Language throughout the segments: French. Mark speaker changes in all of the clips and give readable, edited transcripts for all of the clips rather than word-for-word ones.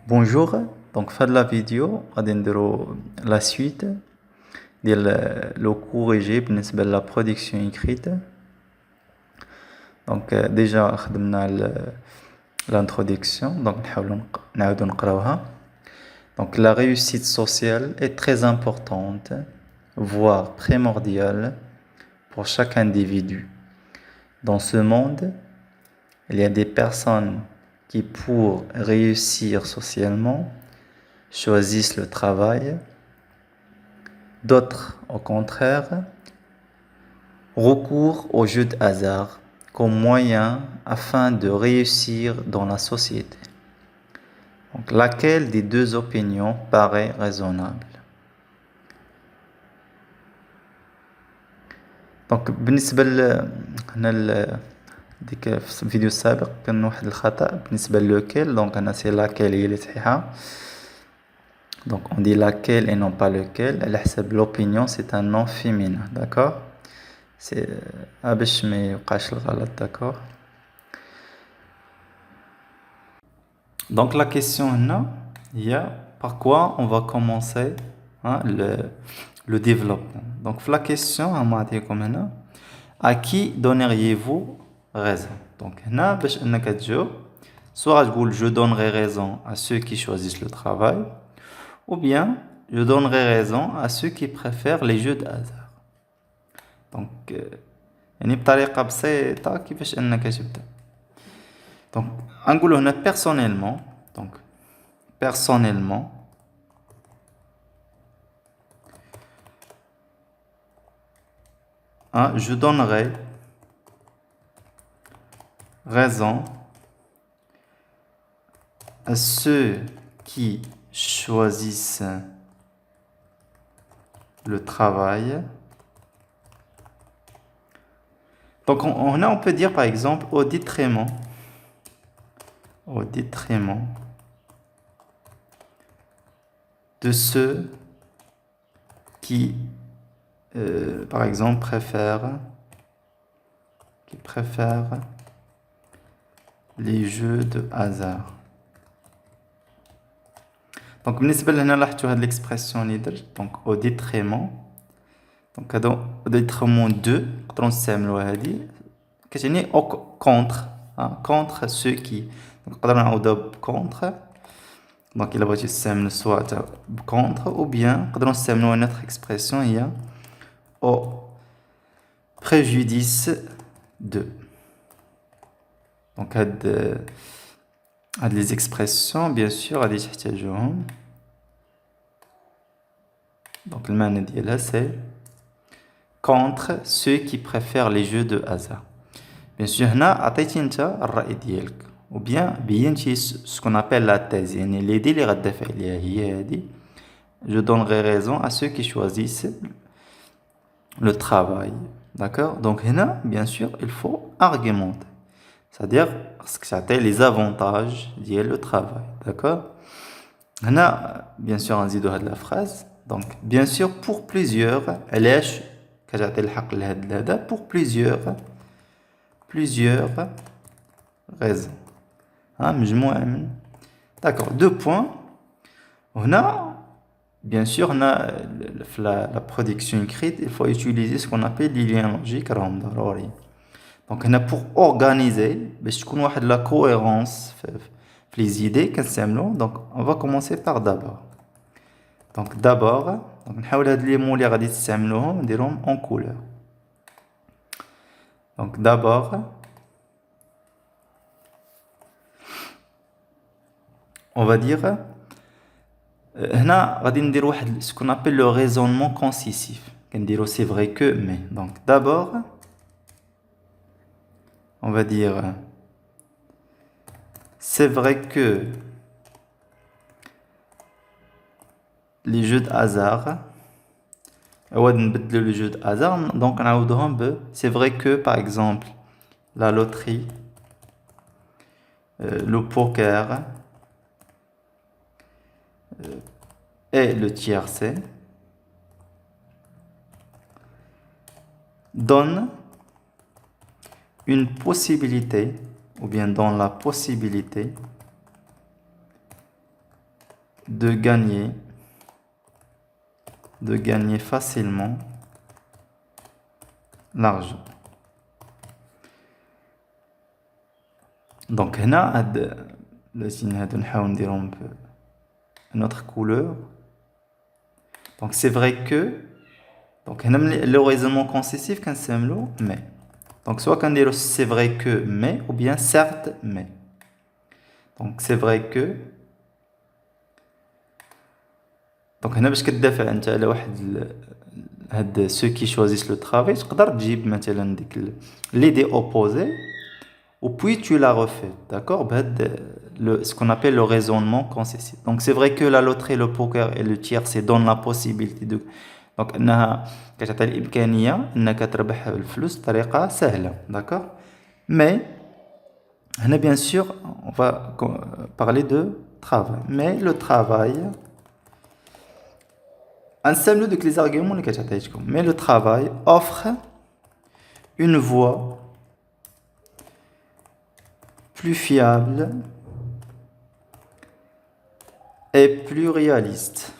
Speaker 1: Bonjour, donc fin de la vidéo غادي نديرو la suite ديال le cours يجي بالنسبة la production écrite. Donc déjà خدمنا l'introduction, donc نعاودو نقراوها. Donc la réussite sociale est très importante, voire primordiale pour chaque individu. Dans ce monde, il y a des personnes qui, pour réussir socialement, choisissent le travail. D'autres, au contraire, recourent au jeu de hasard comme moyen afin de réussir dans la société. Donc, laquelle des deux opinions paraît raisonnable? Donc, بالنسبة ديك في الفيديو السابق كان واحد الخطأ بالنسبة لوكيل. Donc أنا سي لاكيل هي اللي صحيحة. Donc on dit laquelle et non pas lequel. على حسب l'opinion c'est un nom féminin, d'accord. C'est باش ما يوقعش الغلط, d'accord. Donc la question هنا هي par quoi on va commencer le développement. Donc la question غنعطيكم هنا à qui donneriez-vous raison. Donc هنا باش انك تجاوب soit تقول je donnerai raison à ceux qui choisissent le travail, ou bien je donnerai raison à ceux qui préfèrent les jeux de hasard. Donc يعني بطريقة بسيطة كيفاش انك تبدا. Donc نقولوا هنا personnellement. Donc personnellement je donnerai raison à ceux qui choisissent le travail. Donc on peut dire par exemple au détriment de ceux qui par exemple préfèrent les jeux de hasard. Donc بالنسبة لهنا لاحظتوا هاد l'expression اللي درت. Donc au détriment. Donc هادو au détriment de نقدروا نستعملوها هادي كتعني contre ceux qui. Donc نقدروا نعاودوها contre. Donc إلا بغيتي تستعمل soit contre ou bien نقدروا نستعملوا une autre expression هي au préjudice de. Donc هاد les expressions bien sûr غادي تحتاجوهم. Donc المعنى ديالها c'est contre ceux qui préfèrent les jeux de hasard. Bien sûr هنا عطيتي انت الرأي ديالك ou bien بينتي ce qu'on appelle la thèse. يعني l'idée اللي غتدافع عليها هي هادي. Je donnerai raison à ceux qui choisissent le travail. D'accord. Donc هنا bien sûr il faut argumenter. C'est-à-dire que les avantages liés au travail. D'accord. Là, bien sûr, on dit de la phrase. Donc, bien sûr, pour plusieurs, pour plusieurs raisons. D'accord. 2 points. On a, bien sûr, on a la production écrite. Il faut utiliser ce qu'on appelle les liens logiques. Donc هنا pour organiser باش تكون واحد la cohérence في les idées كنستعملو. Donc on va commencer par d'abord. Donc d'abord donc نحاول هاد لي مو اللي غادي تستعملوهم نديرهم en couleur. Donc d'abord on va dire هنا غادي ندير واحد ce qu'on appelle le raisonnement concisif. كنديرو c'est vrai que mais. Donc d'abord on va dire c'est vrai que les jeux de hasard, le jeu de hasard, donc c'est vrai que par exemple la loterie, le poker et le tiercé donnent une possibilité, ou bien dans la possibilité de gagner facilement l'argent. Donc هنا هاد le signe هادو نحاول نديرهم une autre couleur. Donc c'est vrai que donc هنا le raisonnement concessif كنستعملو mais. Donc soit كنديرو c'est vrai que mais ou bien certes mais. Donc c'est vrai que donc هنا باش كتدافع انت على واحد هاد ceux qui choisissent le travail تقدر تجيب مثلا ديك l'idée opposée ou puis tu la refais, d'accord, ce qu'on appelle le raisonnement concessif. Donc c'est vrai que la loterie, le poker et le tiercé donnent la possibilité de donc انها كتعطي الامكانيه انك تربح الفلوس بطريقه سهله, d'accord, mais هنا bien sûr on va parler de travail, mais le travail نستعملو دوك les arguments اللي كتعطيتكم, mais le travail offre une voie plus fiable et plus réaliste.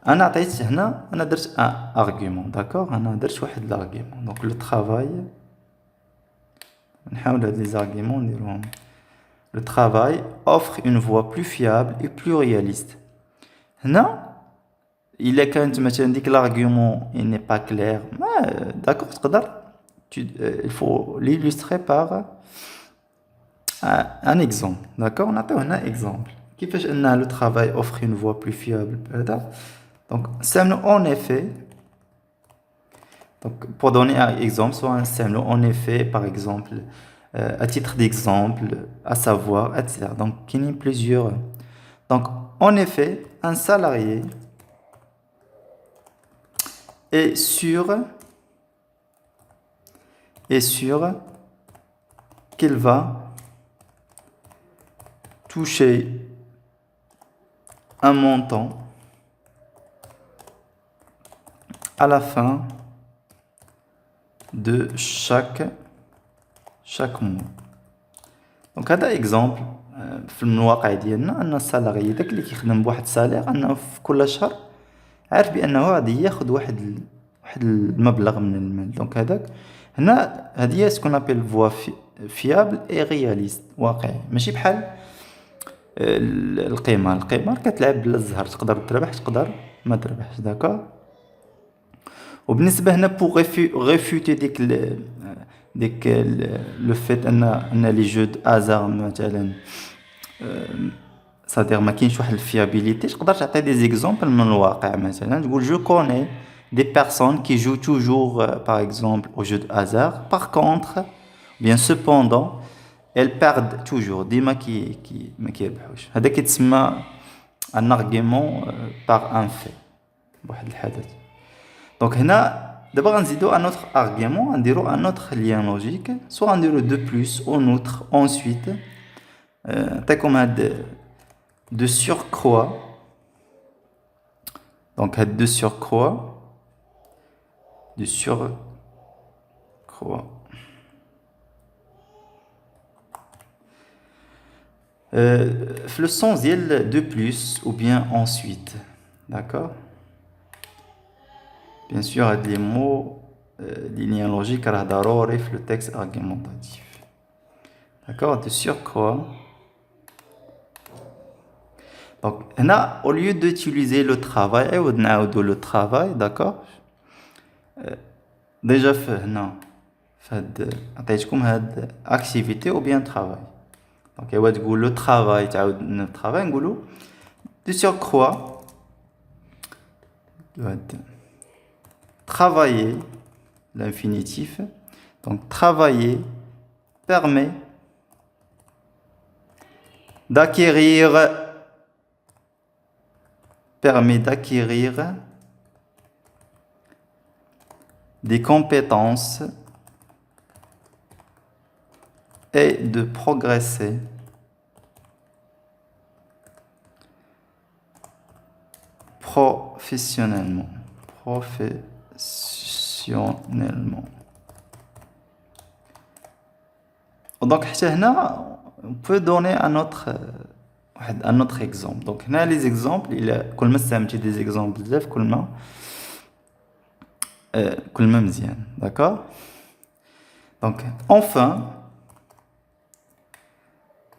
Speaker 1: أنا عطيت هنا أنا درت un argument, d'accord, أنا درت واحد l'argument. Donc le travail نحاول هاد les arguments نديروهم. Le travail offre une voie plus fiable et plus réaliste. هنا إلا كانت مثلا ديك l'argument il n'est pas clair, d'accord, تقدر il faut l'illustrer par un exemple, d'accord, on a un exemple qui fait que le travail offre une voie plus fiable. Donc en effet, donc pour donner un exemple, soit un simple en effet, par exemple, à titre d'exemple, à savoir, etc. Donc il y a plusieurs. Donc en effet, un salarié est sûr qu'il va toucher un montant à la fin de chaque mois. Donc هذا exemple في الواقع ديالنا ان السالاري داك اللي كيخدم بواحد السالير انه في كل شهر عارف بانه غادي ياخذ واحد المبلغ من المال. دونك هذاك هنا هذه هي سكون ابل فوا فيابل اي رياليست, واقعي, ماشي بحال القمار كتلعب بلا الزهر, تقدر تربح تقدر ما تربحش, داكوغ. وبالنسبه هنا بوغ ريفوتي ديك لو فيت ان لي جو دو ازار مثلا صادير ما كاينش واحد الفيابيليتي, تقدر تعطي دي زيكزامبل من الواقع. مثلا تقول جو كوني des personnes qui jouent toujours par exemple au jeu de hasard, par contre bien cependant elles perdent toujours, ديما ما كيربحوش. هذا كيتسمى un argument par un fait, بواحد الحدث. دونك هنا دابا غنزيدو un autre argument, غنديرو un autre lien logique, soit غنديرو de plus ou outre ensuite, نعطيكم هاد de surcroît. Donc هاد de surcroît في le sens ديال de plus ou bien ensuite, d'accord. Bien sûr هاد les mots les liens logiques راه ضروري في le texte argumentatif, d'accord, de surcroît. Donc هنا au lieu d'utiliser le travail عاود نعاودو le travail, d'accord. ديجا هنا فهاد عطيتكم هاد activité ou bien travail. Donc ايوا تقول le travail تعاود le travail, نقولو de surcroît travailler, l'infinitif. Donc travailler permet d'acquérir des compétences et de progresser professionnellement. Donc حتى هنا on peut donner un autre un autre exemple. Donc, là, les exemples, il y a des exemples, مزيان. D'accord? Donc, enfin,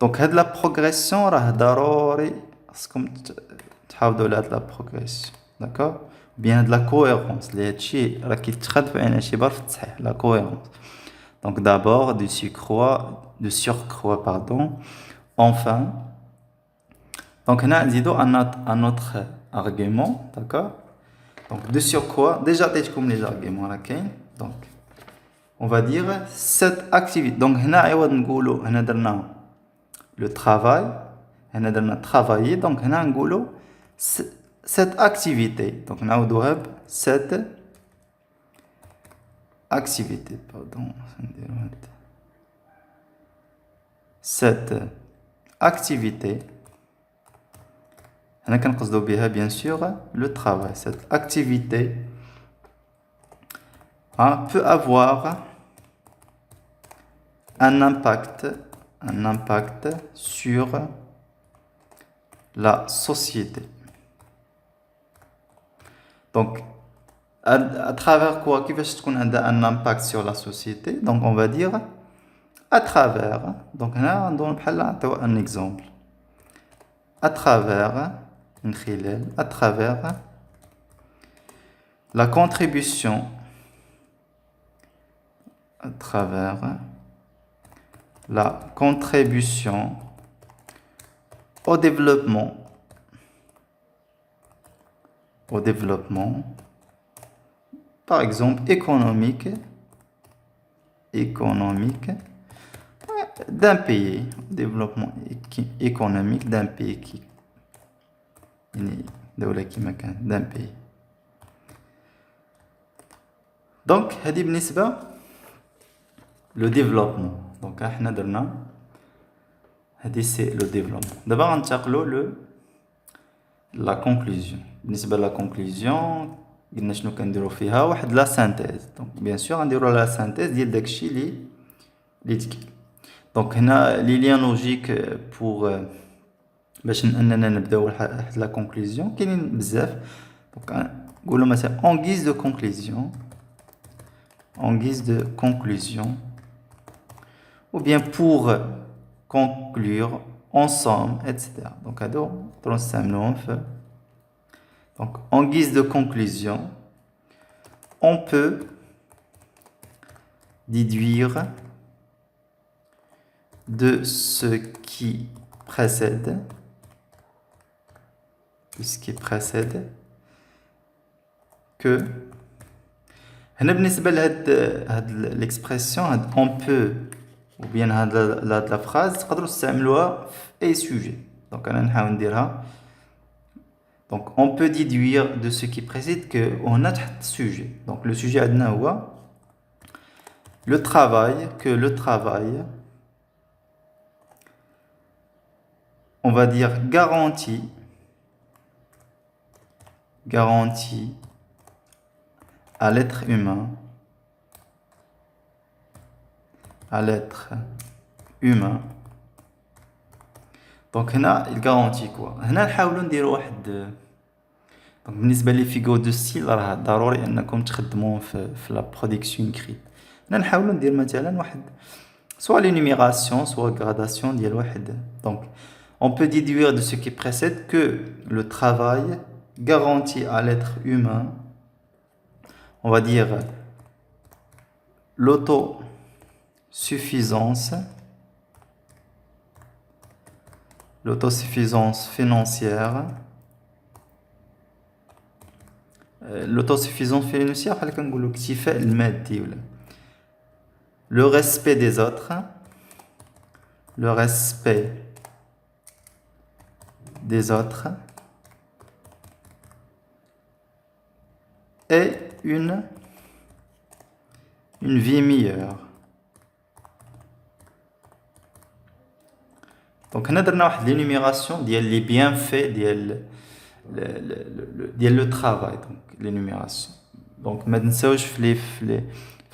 Speaker 1: donc, la progression, راه ضروري خاصكم تحافظوا على la progression. D'accord? Bien de la cohérence. اللي هادشي راه كيتخاد بعين شي بار في التصحيح. La cohérence. Donc, d'abord, de surcroît, pardon. Enfin, donc, on a un autre argument, d'accord? Donc, de surcroît, déjà, comme les arguments, là, donc, on va dire cette activité. Donc, on a le travail, on a travaillé, donc, on a cette activité. Donc, on a cette activité, pardon, cette activité. On a bien sûr le travail. Cette activité peut avoir un impact sur la société. Donc, à travers quoi? Qui va un impact sur la société? Donc, on va dire à travers. Donc, là, on donne un exemple. À travers la contribution au développement par exemple économique d'un pays, développement économique d'un pays d'un pays. Donc, هذه بالنسبة le développement. Donc, احنا درنا هذه c'est le développement. D'abord, ننتقلوا la conclusion. بالنسبة la conclusion, قلنا شنو كنديروا فيها واحد لا synthèse. Donc, bien sûr, غنديروا la synthèse ديال داكشي اللي تقال. Donc, هنا les liens logiques pour باش اننا نبداو واحد لا conclusion كاينين بزاف. Donc, نقولوا مثلا en guise de conclusion ou bien pour conclure ensemble, etc. Donc, donc, en guise de conclusion, on peut déduire de ce qui précède que بالنسبة لهاد l'expression on peut ou bien la phrase تقدروا تستعملوها في أي sujet. Donc أنا نحاول نديرها. Donc on peut déduire de ce qui précède que on a تحت sujet. Donc le sujet عندنا هو le travail on va dire garantit à l'être humain donc هنا il garantit quoi. هنا نحاولوا نديروا واحد donc بالنسبه لي فيغو دو ستيل راه ضروري انكم تخدموا في لا برودكسيون كريت. هنا نحاولوا ندير مثلا واحد soit l'énumération soit gradation ديال واحد. Donc on peut déduire de ce qui précède que le travail garantit à l'être humain, on va dire l'autosuffisance financière. L'autosuffisance financière, le respect des autres, et une vie meilleure. Donc on a l'énumération des bienfaits le travail, donc l'énumération. Donc maintenant je fais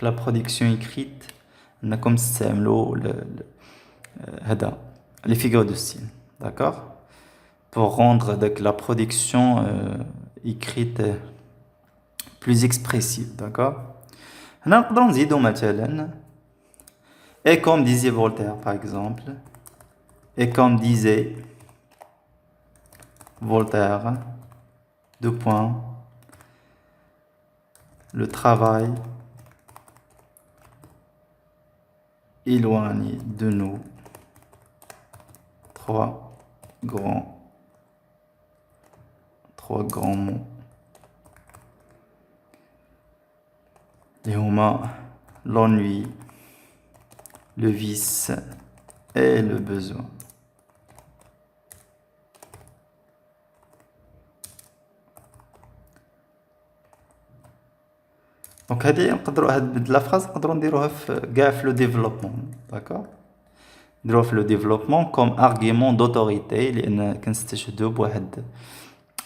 Speaker 1: la production écrite on a comme système les figures de style, d'accord. pour rendre la production écrite plus expressive, d'accord? هنا نقدروا نزيدوا مثلا et comme disait Voltaire par exemple, et comme disait Voltaire, deux points, le travail éloigne de nous trois grands mots. Les huma, l'ennui, le vice et le besoin. Donc هذه نقدروا هاد لا فراز نقدروا نديروها في كاع في لو ديفلوبمون داكور نديروها في لو ديفلوبمون كوم ارغيومون دوتوريتي لان كنستشهدوا بواحد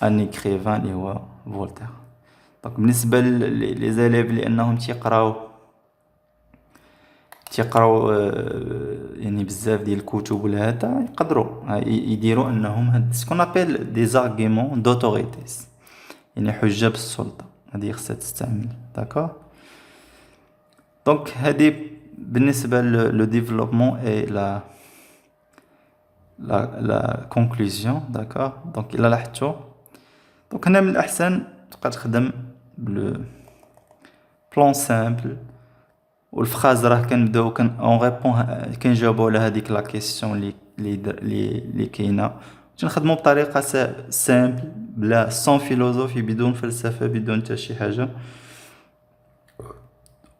Speaker 1: ان ايكريفان اللي هو فولتير. دونك بالنسبه لي زاليف لانهم تيقراو يعني بزاف ديال الكتب ولا هذا يقدروا يديروا انهم هاد سكون ابل دي زارغيومون دوتوريتيز يعني حجه بالسلطه هذه خصها تستعمل داكور. دونك هذه بالنسبه لو ديفلوبمون اي لا كونكلوزيون داكور. دونك الا لاحظتوا دونك هنا من الاحسن تبقى تخدم بلو بلان سامبل والفراز راه كنبداو اون ريبون كنجاوبوا على هذيك لا كيسيون اللي كاينه تنخدموا بطريقه سامبل بلا سون فيلوزوفي بدون فلسفه بدون حتى شي حاجه.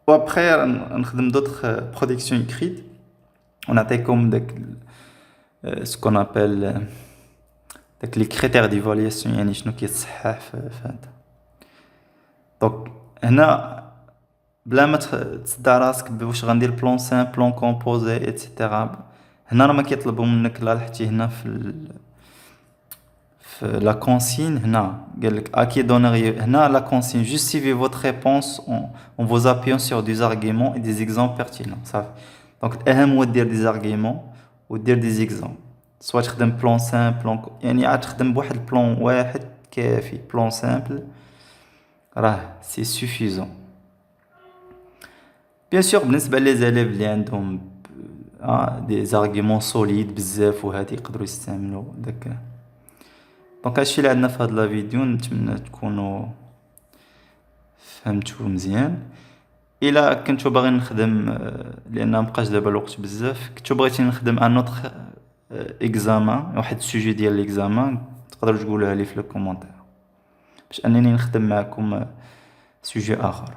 Speaker 1: وابخي نخدم دوطخ برودكسيون اكريت ونعطيكم داك سكون ابل داك لي كريتير ديفالياسيون يعني شنو كيتصحح في هذا. دونك هنا بلا ما تصدع راسك واش غندير بلون سامبل بلون كومبوزي ايتترا هنا راه ما كيطلبوا منك لا لحتي هنا في la consigne, à qui donnerait la consigne, justifiez votre réponse en vous appuyant sur des arguments et des exemples pertinents. Ça. Donc, il faut dire des arguments ou dire des exemples. Soit tu as un plan simple, يعني تخدم بواحد plan واحد كافي, plan simple, c'est suffisant. Bien sûr, بالنسبة les élèves اللي عندهم des arguments solides بزاف وهذه يقدروا يستعملوا داك. دونك هادشي اللي عندنا في هاد لا فيديو نتمنى تكونوا فهمتوا مزيان. الا كنتو باغي نخدم لان مبقاش دابا الوقت بزاف كنتو بغيتي نخدم ان اوتر اكزامان واحد السوجي ديال ليكزامان تقدروا تقولوها لي في لو كومونتير باش انني نخدم معكم سوجي اخر.